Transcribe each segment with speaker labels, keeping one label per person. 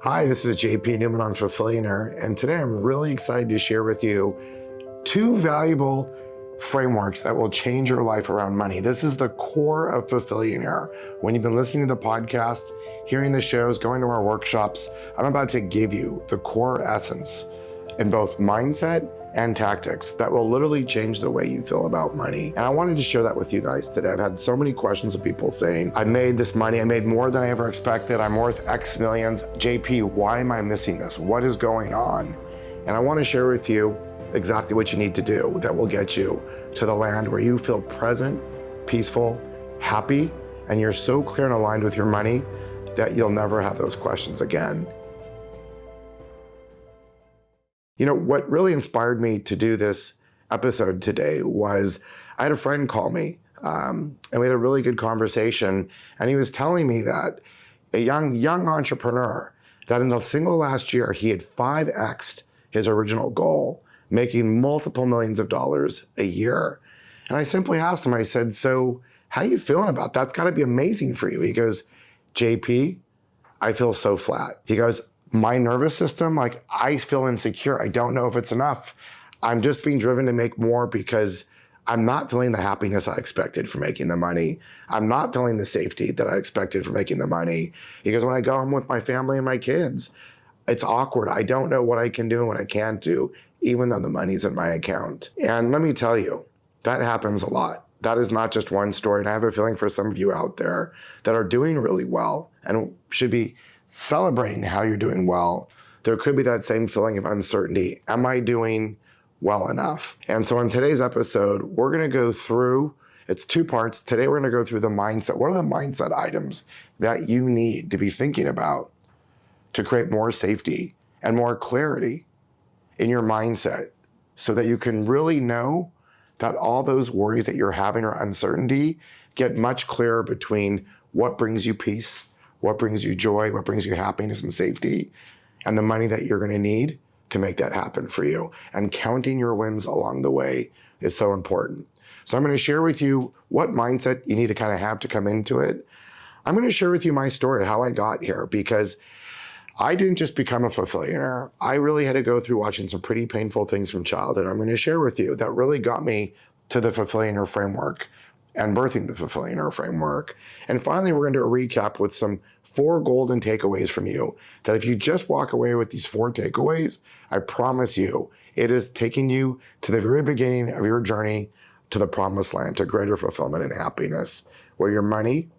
Speaker 1: Hi, this is JP Newman on Fulfillionaire, and today I'm really excited to share with you two valuable frameworks that will change your life around money. This is the core of Fulfillionaire. When you've been listening to the podcast, hearing the shows, going to our workshops, I'm about to give you the core essence in both mindset and tactics that will literally change the way you feel about money. And I wanted to share that with you guys today. I've had so many questions of people saying, I made this money, I made more than I ever expected, I'm worth X millions. JP, why am I missing this? What is going on? And I want to share with you exactly what you need to do that will get you to the land where you feel present, peaceful, happy, and you're so clear and aligned with your money that you'll never have those questions again. You know, what really inspired me to do this episode today was I had a friend call me and we had a really good conversation. And he was telling me that a young entrepreneur, that in the single last year, he had 5x'd his original goal, making multiple millions of dollars a year. And I simply asked him, I said, so how are you feeling about that? That's got to be amazing for you. He goes, JP, I feel so flat. He goes, my nervous system, like I feel insecure. I don't know if it's enough. I'm just being driven to make more because I'm not feeling the happiness I expected from making the money. I'm not feeling the safety that I expected from making the money. He goes, when I go home with my family and my kids, it's awkward. I don't know what I can do and what I can't do, even though the money's in my account. And let me tell you, that happens a lot. That is not just one story. And I have a feeling for some of you out there that are doing really well and should be celebrating how you're doing well, there could be that same feeling of uncertainty. Am I doing well enough? And so in today's episode, we're going to go through, it's two parts. Today, we're going to go through the mindset. What are the mindset items that you need to be thinking about to create more safety and more clarity in your mindset so that you can really know that all those worries that you're having or uncertainty get much clearer between what brings you peace, what brings you joy, what brings you happiness and safety, and the money that you're going to need to make that happen for you. And counting your wins along the way is so important. So I'm going to share with you what mindset you need to kind of have to come into it. I'm going to share with you my story, how I got here, because I didn't just become a fulfillionaire. I really had to go through watching some pretty painful things from childhood. I'm going to share with you that really got me to the Fulfillionaire framework and birthing the Fulfillionaire framework. And finally, we're going to do a recap with some 4 golden takeaways from you that if you just walk away with these 4 takeaways, I promise you, it is taking you to the very beginning of your journey to the promised land, to greater fulfillment and happiness, where your money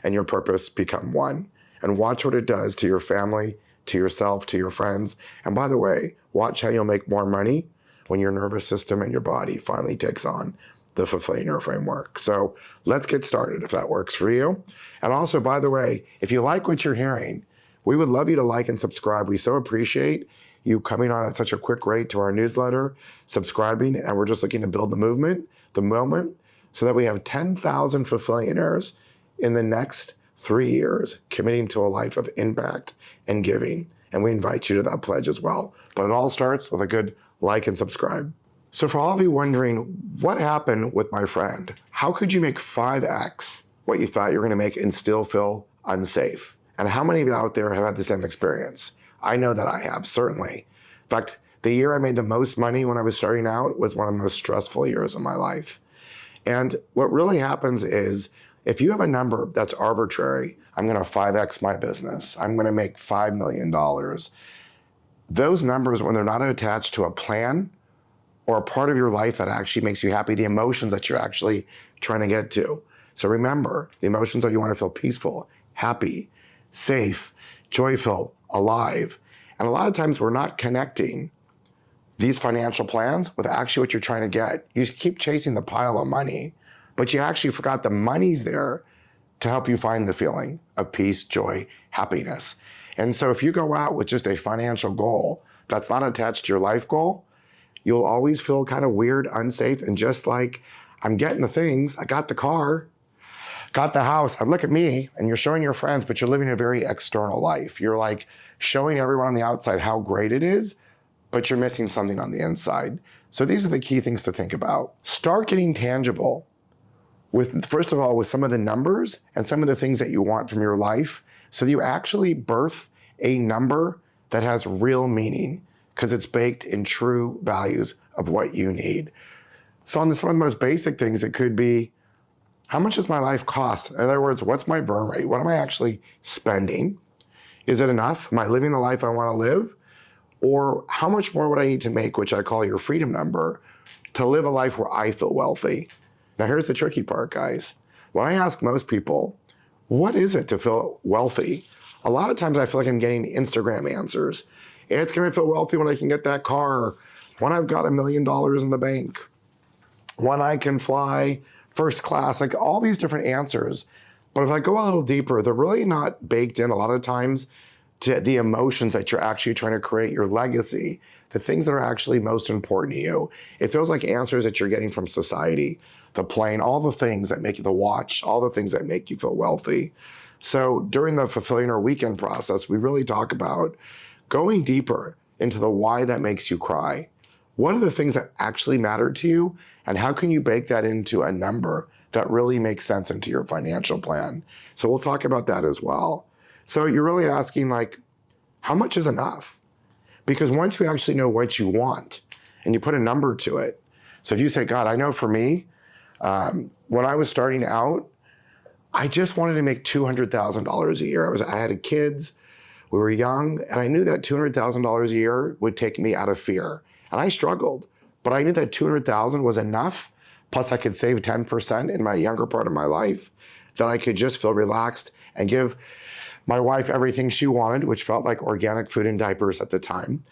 Speaker 1: and your purpose become one. And watch what it does to your family, to yourself, to your friends. And by the way, watch how you'll make more money when your nervous system and your body finally takes on the Fulfillionaire framework. So let's get started if that works for you. And also, by the way, if you like what you're hearing, we would love you to like and subscribe. We so appreciate you coming on at such a quick rate to our newsletter, subscribing, and we're just looking to build the movement, the moment, so that we have 10,000 Fulfillionaires in the next 3 years, committing to a life of impact and giving. And we invite you to that pledge as well. But it all starts with a good like and subscribe. So for all of you wondering, what happened with my friend? How could you make 5x what you thought you were going to make and still feel unsafe? And how many of you out there have had the same experience? I know that I have, certainly. In fact, the year I made the most money when I was starting out was one of the most stressful years of my life. And what really happens is, if you have a number that's arbitrary, I'm going to 5x my business, I'm going to make $5 million. Those numbers, when they're not attached to a plan or a part of your life that actually makes you happy, the emotions that you're actually trying to get to. So remember, the emotions are you want to feel peaceful, happy, safe, joyful, alive. And a lot of times we're not connecting these financial plans with actually what you're trying to get. You keep chasing the pile of money, but you actually forgot the money's there to help you find the feeling of peace, joy, happiness. And so if you go out with just a financial goal that's not attached to your life goal, you'll always feel kind of weird, unsafe, and just like, I'm getting the things, I got the car, got the house, look at me, and you're showing your friends, but you're living a very external life. You're like showing everyone on the outside how great it is, but you're missing something on the inside. So these are the key things to think about. Start getting tangible with, first of all, with some of the numbers and some of the things that you want from your life, so that you actually birth a number that has real meaning because it's baked in true values of what you need. So on this one of the most basic things, it could be, how much does my life cost? In other words, what's my burn rate? What am I actually spending? Is it enough? Am I living the life I want to live? Or how much more would I need to make, which I call your freedom number, to live a life where I feel wealthy? Now here's the tricky part, guys. When I ask most people, what is it to feel wealthy? A lot of times I feel like I'm getting Instagram answers. It's going to feel wealthy when I can get that car, when I've got $1 million in the bank, when I can fly first class, like all these different answers. But if I go a little deeper, they're really not baked in a lot of times to the emotions that you're actually trying to create, your legacy, the things that are actually most important to you. It feels like answers that you're getting from society, the plane, all the things that make you, the watch, all the things that make you feel wealthy. So during the Fulfillionaire weekend process, we really talk about going deeper into the why that makes you cry. What are the things that actually matter to you? And how can you bake that into a number that really makes sense into your financial plan? So we'll talk about that as well. So you're really asking, like, how much is enough? Because once you actually know what you want and you put a number to it. So if you say, God, I know for me, when I was starting out, I just wanted to make $200,000 a year. I had kids, we were young, and I knew that $200,000 a year would take me out of fear. And I struggled, but I knew that $200,000 was enough. Plus I could save 10% in my younger part of my life, that I could just feel relaxed and give my wife everything she wanted, which felt like organic food and diapers at the time,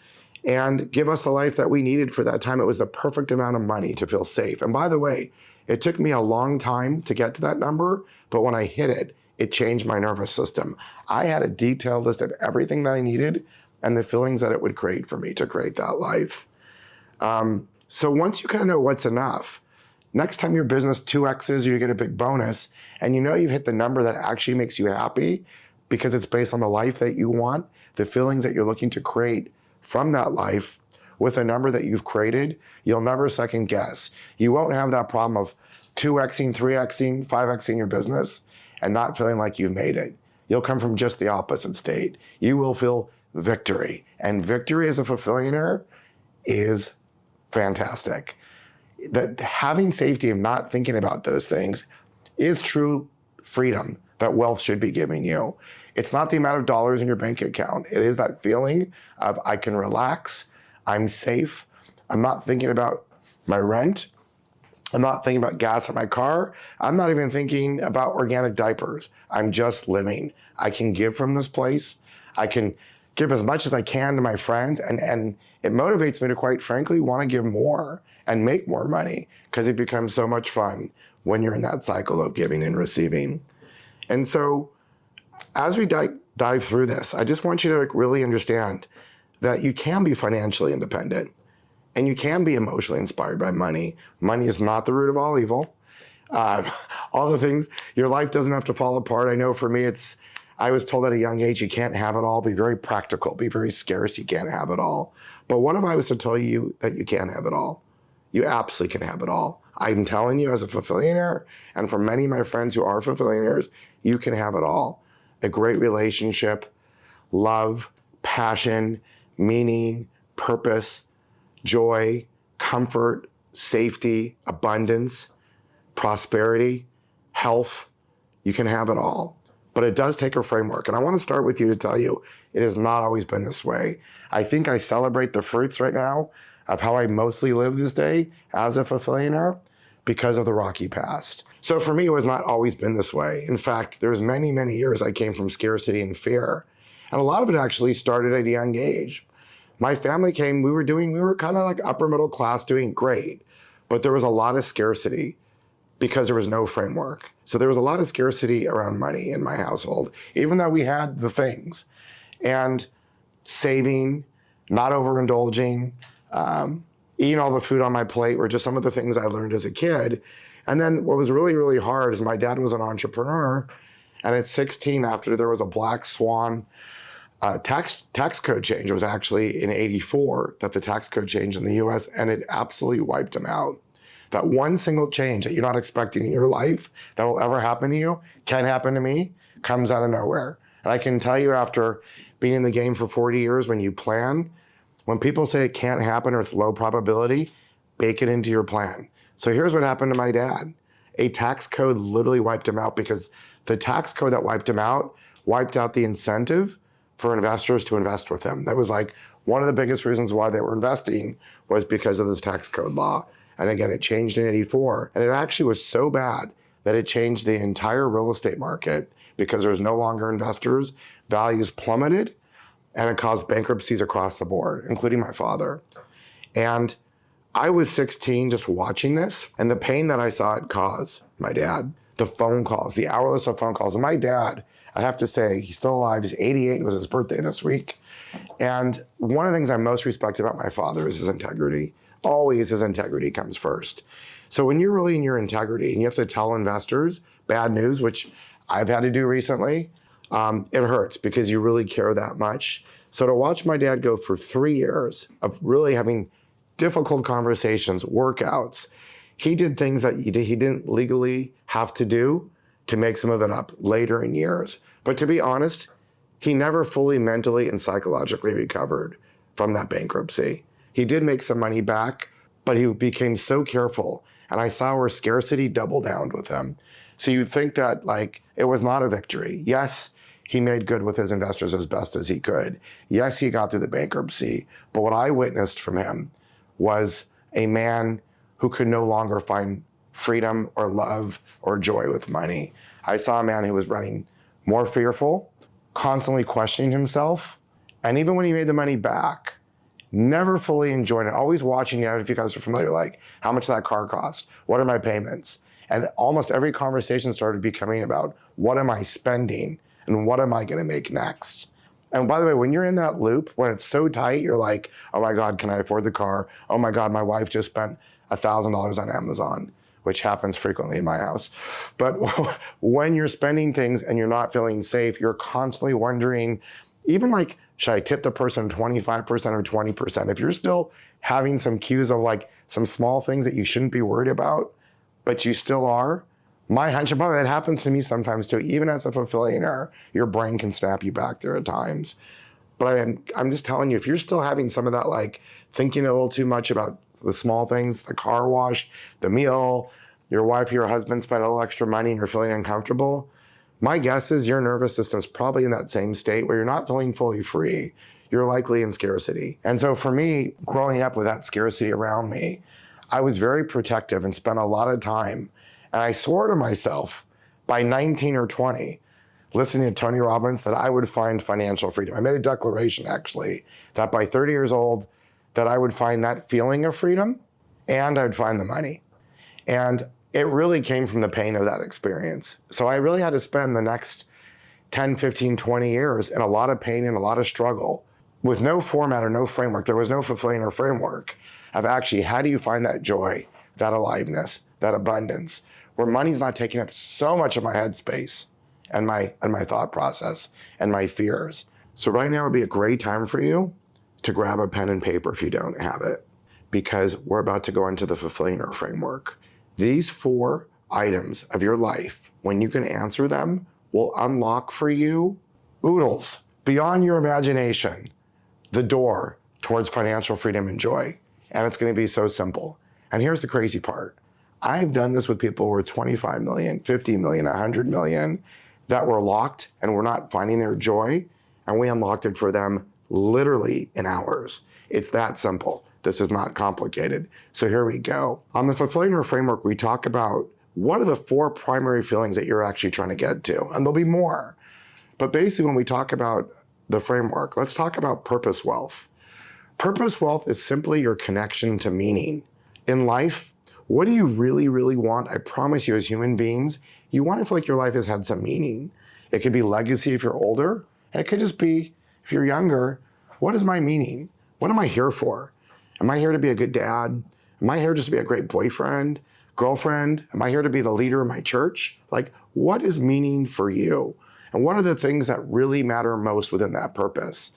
Speaker 1: and give us the life that we needed for that time. It was the perfect amount of money to feel safe. And by the way, it took me a long time to get to that number, but when I hit it, it changed my nervous system. I had a detailed list of everything that I needed and the feelings that it would create for me to create that life. So once you kind of know what's enough, next time your business 2X's, you get a big bonus, and you know you've hit the number that actually makes you happy because it's based on the life that you want, the feelings that you're looking to create from that life with a number that you've created, you'll never second guess. You won't have that problem of 2Xing, 3Xing, 5Xing your business and not feeling like you've made it. You'll come from just the opposite state. You will feel victory. And victory as a Fulfillionaire is fantastic. That having safety of not thinking about those things is true freedom that wealth should be giving you. It's not the amount of dollars in your bank account. It is that feeling of I can relax, I'm safe, I'm not thinking about my rent, I'm not thinking about gas in my car, I'm not even thinking about organic diapers. I'm just living. I can give from this place. I can give as much as I can to my friends, and it motivates me to, quite frankly, want to give more and make more money because it becomes so much fun when you're in that cycle of giving and receiving. And so as we dive through this, I just want you to really understand that you can be financially independent and you can be emotionally inspired by money. Money is not the root of all evil. All the things, your life doesn't have to fall apart. I know for me, I was told at a young age, you can't have it all. Be very practical, be very scarce. You can't have it all. But what if I was to tell you that you can't have it all? You absolutely can have it all. I'm telling you as a Fulfillionaire, and for many of my friends who are Fulfillionaires, you can have it all. A great relationship, love, passion, meaning, purpose, joy, comfort, safety, abundance, prosperity, health. You can have it all. But it does take a framework. And I want to start with you to tell you, it has not always been this way. I think I celebrate the fruits right now of how I mostly live this day as a Fulfillionaire because of the rocky past. So for me, it was not always been this way. In fact, there was many, many years I came from scarcity and fear. And a lot of it actually started at a young age. My family came, we were kind of like upper middle class, doing great, but there was a lot of scarcity because there was no framework. So there was a lot of scarcity around money in my household, even though we had the things. And saving, not overindulging, eating all the food on my plate were just some of the things I learned as a kid. And then what was really, really hard is my dad was an entrepreneur. And at 16, after there was a black swan tax code change, it was actually in '84 that the tax code changed in the US, and it absolutely wiped him out. That one single change that you're not expecting in your life that will ever happen to you, can happen to me, comes out of nowhere. And I can tell you, after being in the game for 40 years, when you plan, when people say it can't happen or it's low probability, bake it into your plan. So here's what happened to my dad. A tax code literally wiped him out, because the tax code that wiped him out wiped out the incentive for investors to invest with him. That was like one of the biggest reasons why they were investing, was because of this tax code law. And again, it changed in '84. And it actually was so bad that it changed the entire real estate market, because there was no longer investors. Values plummeted, and it caused bankruptcies across the board, including my father. And I was 16 just watching this, and the pain that I saw it cause my dad, the phone calls, the hourless of phone calls. And my dad, I have to say, he's still alive. He's 88. It was his birthday this week. And one of the things I most respect about my father is his integrity. Always his integrity comes first. So when you're really in your integrity and you have to tell investors bad news, which I've had to do recently, it hurts, because you really care that much. So to watch my dad go for 3 years of really having difficult conversations, workouts, he did things that he didn't legally have to do to make some of it up later in years. But to be honest, he never fully mentally and psychologically recovered from that bankruptcy. He did make some money back, but he became so careful. And I saw where scarcity doubled down with him. So you'd think that like it was not a victory. Yes, he made good with his investors as best as he could. Yes, he got through the bankruptcy. But what I witnessed from him was a man who could no longer find freedom or love or joy with money. I saw a man who was running more fearful, constantly questioning himself. And even when he made the money back, never fully enjoying it, always watching it. If you guys are familiar, like, how much that car cost? What are my payments? And almost every conversation started becoming about, what am I spending and what am I going to make next? And by the way, when you're in that loop, when it's so tight, you're like, oh my God, can I afford the car? Oh my God, my wife just spent $1,000 on Amazon, which happens frequently in my house. But when you're spending things and you're not feeling safe, you're constantly wondering, even like, should I tip the person 25% or 20%? If you're still having some cues of like some small things that you shouldn't be worried about, but you still are, my hunch, and probably that happens to me sometimes too, even as a fulfillionaire, your brain can snap you back there at times. But I'm just telling you, if you're still having some of that, like thinking a little too much about the small things, the car wash, the meal, your wife, your husband spent a little extra money and you're feeling uncomfortable, my guess is your nervous system is probably in that same state where you're not feeling fully free. You're likely in scarcity. And so for me, growing up with that scarcity around me, I was very protective and spent a lot of time. And I swore to myself by 19 or 20, listening to Tony Robbins, that I would find financial freedom. I made a declaration, actually, that by 30 years old, that I would find that feeling of freedom and I'd find the money. And it really came from the pain of that experience. So I really had to spend the next 10, 15, 20 years in a lot of pain and a lot of struggle with no format or no framework. There was no Fulfillionaire framework of actually, how do you find that joy, that aliveness, that abundance, where money's not taking up so much of my headspace and my thought process and my fears. So right now would be a great time for you to grab a pen and paper if you don't have it, because we're about to go into the Fulfillionaire framework. These 4 items of your life, when you can answer them, will unlock for you oodles beyond your imagination, the door towards financial freedom and joy. And it's going to be so simple. And here's the crazy part. I've done this with people worth 25 million, 50 million, 100 million that were locked and were not finding their joy. And we unlocked it for them literally in hours. It's that simple. This is not complicated. So here we go. On the Fulfillionaire framework, we talk about what are the 4 primary feelings that you're actually trying to get to. And there'll be more. But basically, when we talk about the framework, let's talk about purpose wealth. Purpose wealth is simply your connection to meaning. In life, what do you really, really want? I promise you, as human beings, you want to feel like your life has had some meaning. It could be legacy if you're older, and it could just be, if you're younger, what is my meaning? What am I here for? Am I here to be a good dad? Am I here just to be a great boyfriend, girlfriend? Am I here to be the leader of my church? Like, what is meaning for you? And what are the things that really matter most within that purpose?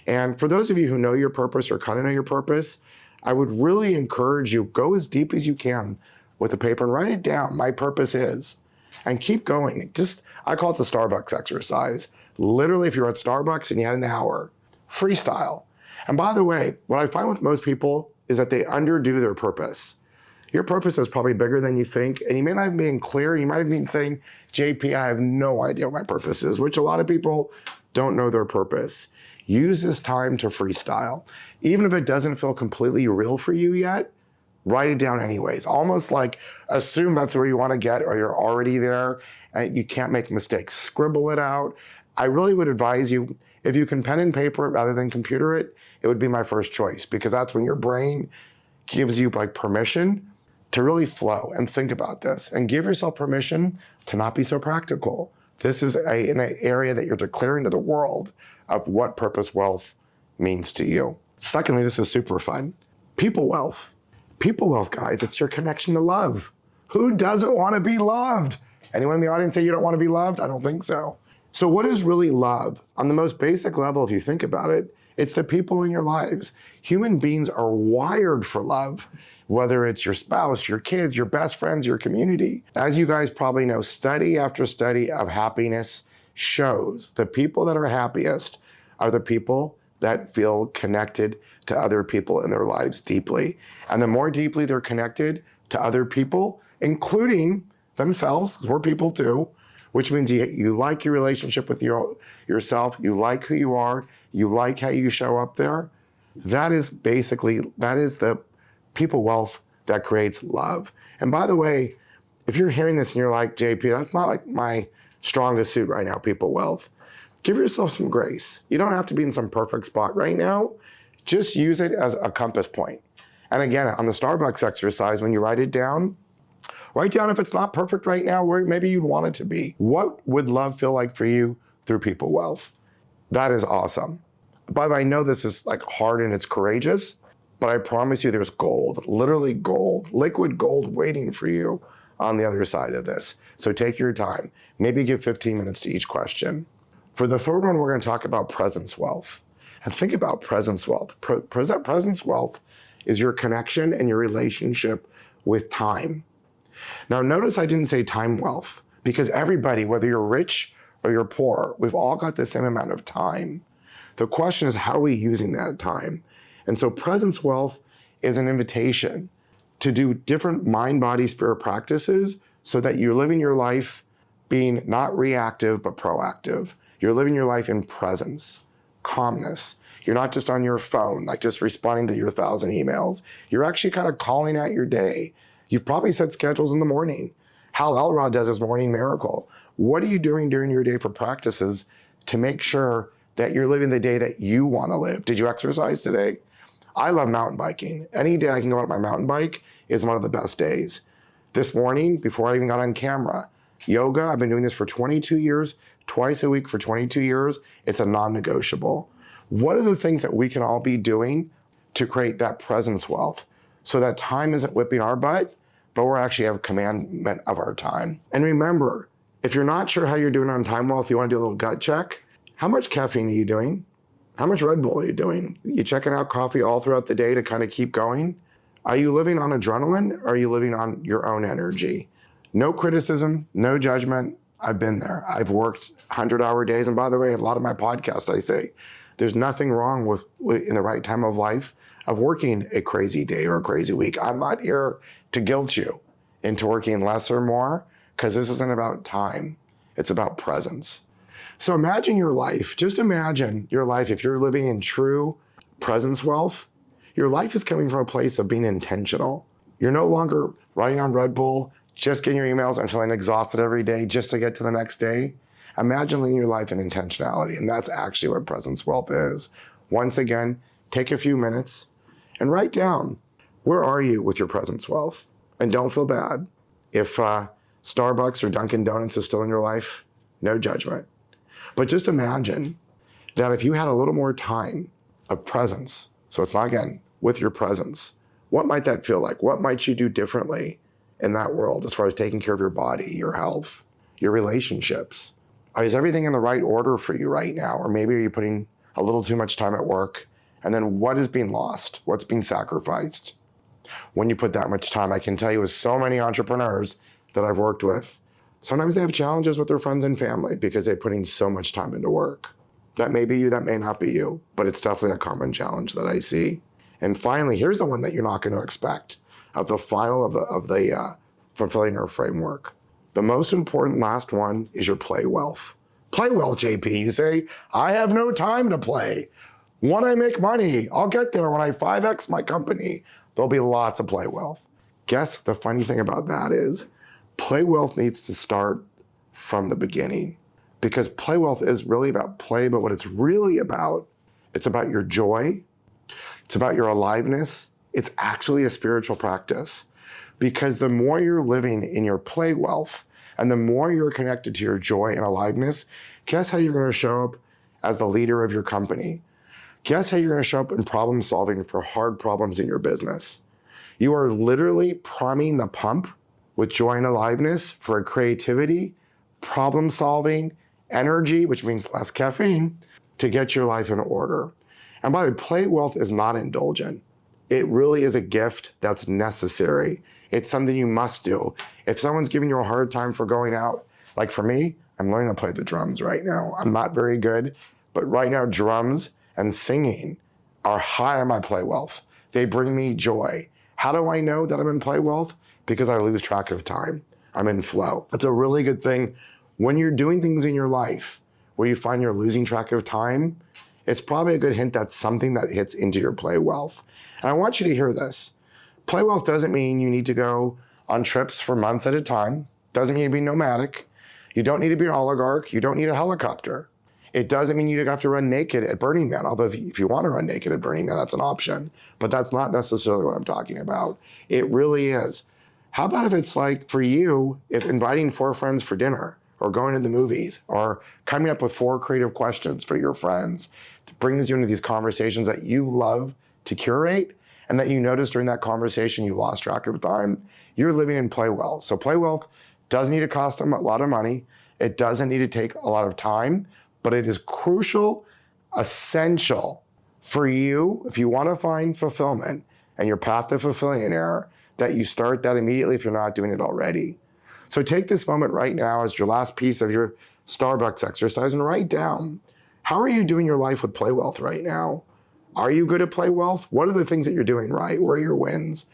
Speaker 1: And for those of you who know your purpose or kind of know your purpose, I would really encourage you, go as deep as you can with the paper and write it down. My purpose is, and keep going. I call it the Starbucks exercise. Literally, if you're at Starbucks and you had an hour, freestyle. And by the way, what I find with most people is that they underdo their purpose. Your purpose is probably bigger than you think, and you may not have been clear. You might have been saying, JP, I have no idea what my purpose is, which a lot of people don't know their purpose. Use this time to freestyle. Even if it doesn't feel completely real for you yet, write it down anyways. Almost like assume that's where you want to get or you're already there and you can't make mistakes. Scribble it out. I really would advise you, if you can pen and paper it rather than computer it, it would be my first choice, because that's when your brain gives you like permission to really flow and think about this and give yourself permission to not be so practical. This is an area that you're declaring to the world of what purpose wealth means to you. Secondly, this is super fun. People wealth. People wealth, guys, it's your connection to love. Who doesn't want to be loved? Anyone in the audience say you don't want to be loved? I don't think so. So what is really love? On the most basic level, if you think about it, it's the people in your lives. Human beings are wired for love, whether it's your spouse, your kids, your best friends, your community. As you guys probably know, study after study of happiness shows the people that are happiest are the people that feel connected to other people in their lives deeply. And the more deeply they're connected to other people, including themselves, because we're people too, which means you like your relationship with yourself, you like who you are, you like how you show up there. That is the people wealth that creates love. And by the way, if you're hearing this and you're like, JP, that's not like my strongest suit right now, people wealth, give yourself some grace. You don't have to be in some perfect spot right now. Just use it as a compass point. And again, on the Starbucks exercise, when you write down if it's not perfect right now, where maybe you'd want it to be. What would love feel like for you through people wealth? That is awesome. By the way, I know this is like hard and it's courageous, but I promise you there's gold, literally gold, liquid gold waiting for you on the other side of this. So take your time. Maybe give 15 minutes to each question. For the third one, we're going to talk about presence wealth. And think about presence wealth. Presence wealth is your connection and your relationship with time. Now, notice I didn't say time wealth, because everybody, whether you're rich or you're poor, we've all got the same amount of time. The question is, how are we using that time? And so presence wealth is an invitation to do different mind, body, spirit practices so that you're living your life being not reactive, but proactive. You're living your life in presence, calmness. You're not just on your phone, like just responding to your 1,000 emails. You're actually kind of calling out your day. You've probably set schedules in the morning. Hal Elrod does his morning miracle. What are you doing during your day for practices to make sure that you're living the day that you want to live? Did you exercise today? I love mountain biking. Any day I can go out on my mountain bike is one of the best days. This morning, before I even got on camera, yoga, I've been doing this for 22 years, twice a week for 22 years. It's a non-negotiable. What are the things that we can all be doing to create that presence wealth so that time isn't whipping our butt, but we're actually have commandment of our time? And remember, if you're not sure how you're doing on time wealth, you want to do a little gut check. How much caffeine are you doing? How much Red Bull are you doing? You checking out coffee all throughout the day to kind of keep going? Are you living on adrenaline or are you living on your own energy? No criticism, no judgment. I've been there. I've worked 100-hour days. And by the way, a lot of my podcasts, I say, there's nothing wrong with in the right time of life of working a crazy day or a crazy week. I'm not here to guilt you into working less or more, because this isn't about time. It's about presence. So imagine your life. Just imagine your life. If you're living in true presence wealth, your life is coming from a place of being intentional. You're no longer riding on Red Bull, just getting your emails and feeling exhausted every day just to get to the next day. Imagine living your life in intentionality. And that's actually what presence wealth is. Once again, take a few minutes and write down, where are you with your presence wealth? And don't feel bad. If Starbucks or Dunkin' Donuts is still in your life, no judgment. But just imagine that if you had a little more time of presence, so it's not, again, with your presence, what might that feel like? What might you do differently in that world as far as taking care of your body, your health, your relationships? Is everything in the right order for you right now? Or maybe are you putting a little too much time at work? And then what is being lost? What's being sacrificed? When you put that much time, I can tell you with so many entrepreneurs that I've worked with, Sometimes they have challenges with their friends and family because they're putting so much time into work. That may be you, that may not be you, but it's definitely a common challenge that I see. And finally, here's the one that you're not going to expect of the final of the Fulfillionaire framework. The most important last one is your play wealth. Play well, JP. You say, I have no time to play. When I make money, I'll get there. When I 5X my company, there'll be lots of play wealth. Guess the funny thing about that is play wealth needs to start from the beginning, because play wealth is really about play, but what it's really about, it's about your joy. It's about your aliveness. It's actually a spiritual practice, because the more you're living in your play wealth and the more you're connected to your joy and aliveness, guess how you're going to show up as the leader of your company? Guess how you're going to show up in problem solving for hard problems in your business? You are literally priming the pump with joy and aliveness for creativity, problem solving, energy, which means less caffeine, to get your life in order. And by the way, play wealth is not indulgent. It really is a gift that's necessary. It's something you must do. If someone's giving you a hard time for going out, like for me, I'm learning to play the drums right now. I'm not very good, but right now drums and singing are high on my play wealth. They bring me joy. How do I know that I'm in play wealth? Because I lose track of time. I'm in flow. That's a really good thing. When you're doing things in your life where you find you're losing track of time, it's probably a good hint that's something that hits into your play wealth. And I want you to hear this. Play wealth doesn't mean you need to go on trips for months at a time. Doesn't mean to be nomadic. You don't need to be an oligarch. You don't need a helicopter. It doesn't mean you have to run naked at Burning Man, although if you want to run naked at Burning Man, that's an option. But that's not necessarily what I'm talking about. It really is. How about if it's like for you, if inviting 4 friends for dinner or going to the movies or coming up with 4 creative questions for your friends brings you into these conversations that you love to curate, and that you notice during that conversation you lost track of time, you're living in play wealth. So play wealth doesn't need to cost a lot of money. It doesn't need to take a lot of time, but it is crucial, essential for you, if you want to find fulfillment and your path to Fulfillionaire, that you start that immediately if you're not doing it already. So take this moment right now as your last piece of your Starbucks exercise and write down, how are you doing your life with play wealth right now? Are you good at play wealth? What are the things that you're doing right? Where are your wins?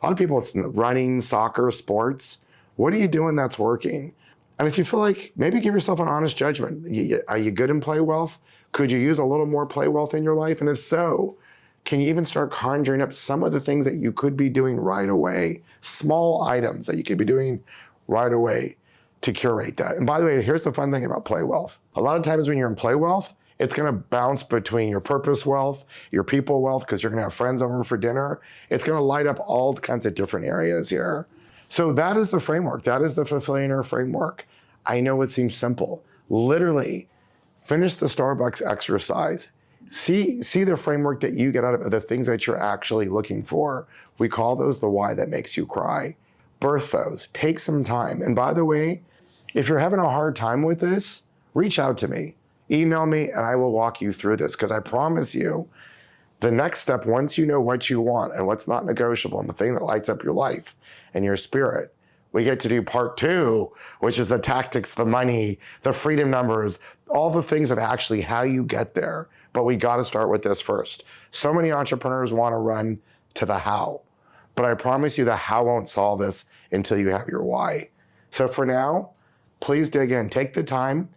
Speaker 1: A lot of people, it's running, soccer, sports. What are you doing that's working? And if you feel like, maybe give yourself an honest judgment. Are you good in play wealth? Could you use a little more play wealth in your life? And if so, can you even start conjuring up some of the things that you could be doing right away? Small items that you could be doing right away to curate that. And by the way, here's the fun thing about play wealth. A lot of times when you're in play wealth, it's going to bounce between your purpose wealth, your people wealth, because you're going to have friends over for dinner. It's going to light up all kinds of different areas here. So that is the framework. That is the Fulfillionaire framework. I know it seems simple. Literally, finish the Starbucks exercise. See the framework that you get out of the things that you're actually looking for. We call those the why that makes you cry. Birth those. Take some time. And by the way, if you're having a hard time with this, reach out to me. Email me and I will walk you through this, because I promise you, the next step, once you know what you want and what's not negotiable and the thing that lights up your life and your spirit, we get to do part 2, which is the tactics, the money, the freedom numbers, all the things of actually how you get there. But we got to start with this first. So many entrepreneurs want to run to the how, but I promise you the how won't solve this until you have your why. So for now, please dig in, take the time.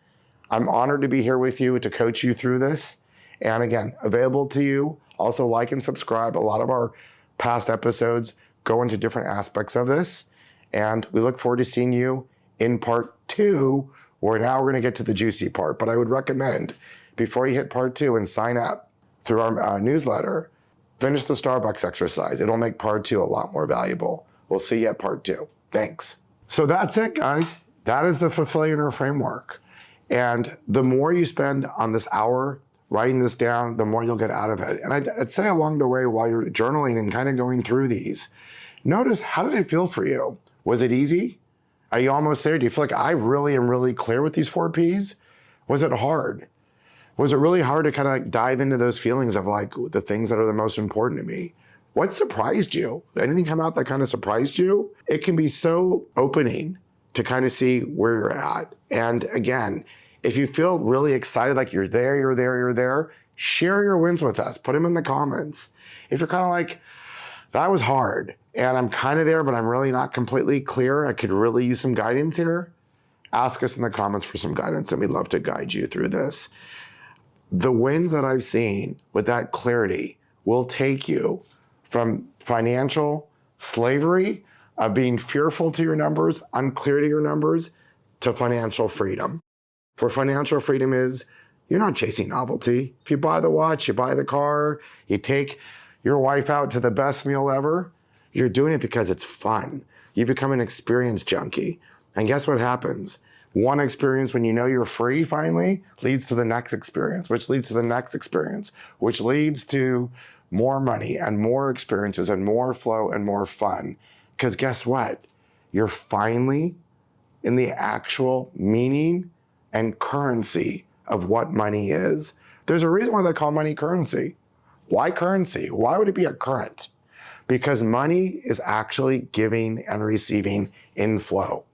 Speaker 1: I'm honored to be here with you to coach you through this. And again, available to you. Also like and subscribe. A lot of our past episodes go into different aspects of this. And we look forward to seeing you in part 2, where now we're going to get to the juicy part. But I would recommend, before you hit part 2 and sign up through our newsletter, finish the Starbucks exercise. It'll make part 2 a lot more valuable. We'll see you at part 2. Thanks. So that's it, guys. That is the Fulfillionaire framework. And the more you spend on this hour writing this down, the more you'll get out of it. And I'd say along the way, while you're journaling and kind of going through these, notice, how did it feel for you? Was it easy? Are you almost there? Do you feel like I really am really clear with these 4 Ps? Was it hard? Was it really hard to kind of dive into those feelings of like the things that are the most important to me? What surprised you? Anything come out that kind of surprised you? It can be so opening to kind of see where you're at. And again, if you feel really excited, like you're there, share your wins with us. Put them in the comments. If you're kind of like, that was hard and I'm kind of there, but I'm really not completely clear, I could really use some guidance here, ask us in the comments for some guidance and we'd love to guide you through this. The wins that I've seen with that clarity will take you from financial slavery of being fearful to your numbers, unclear to your numbers, to financial freedom. Where financial freedom is, you're not chasing novelty. If you buy the watch, you buy the car, you take your wife out to the best meal ever, you're doing it because it's fun. You become an experience junkie. And guess what happens? One experience when you know you're free finally leads to the next experience, which leads to the next experience, which leads to more money and more experiences and more flow and more fun. Because guess what? You're finally in the actual meaning and currency of what money is. There's a reason why they call money currency. Why currency? Why would it be a current? Because money is actually giving and receiving in flow.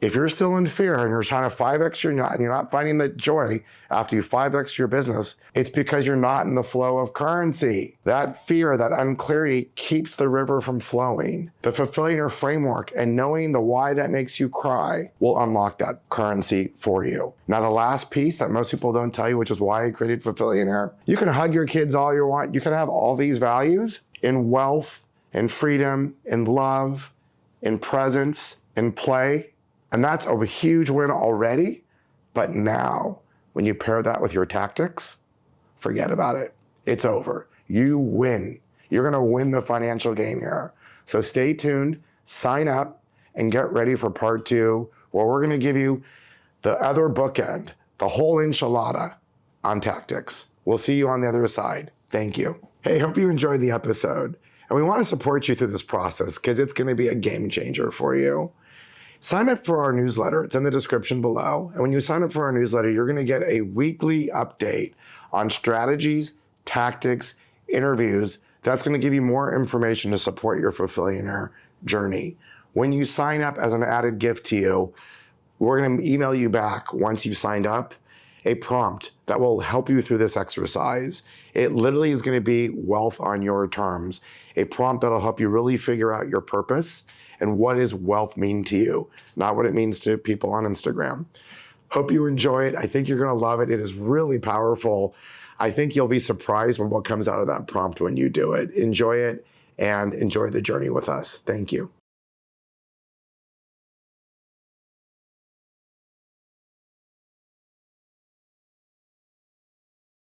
Speaker 1: If you're still in fear and you're trying to 5x and you're not finding the joy after you 5x your business, it's because you're not in the flow of currency. That fear, that unclarity keeps the river from flowing. The Fulfillionaire framework and knowing the why that makes you cry will unlock that currency for you. Now, the last piece that most people don't tell you, which is why I created Fulfillionaire, you can hug your kids all you want. You can have all these values in wealth, in freedom, in love, in presence, in play. And that's a huge win already. But now, when you pair that with your tactics, forget about it. It's over. You win. You're going to win the financial game here. So stay tuned, sign up, and get ready for part 2, where we're going to give you the other bookend, the whole enchilada on tactics. We'll see you on the other side. Thank you. Hey, hope you enjoyed the episode. And we want to support you through this process because it's going to be a game changer for you. Sign up for our newsletter. It's in the description below. And when you sign up for our newsletter, you're going to get a weekly update on strategies, tactics, interviews. That's going to give you more information to support your Fulfillionaire journey. When you sign up, as an added gift to you, we're going to email you back once you've signed up a prompt that will help you through this exercise. It literally is going to be wealth on your terms, a prompt that'll help you really figure out your purpose and what does wealth mean to you, not what it means to people on Instagram. Hope you enjoy it. I think you're gonna love it. It is really powerful. I think you'll be surprised with what comes out of that prompt when you do it. Enjoy it and enjoy the journey with us. Thank you.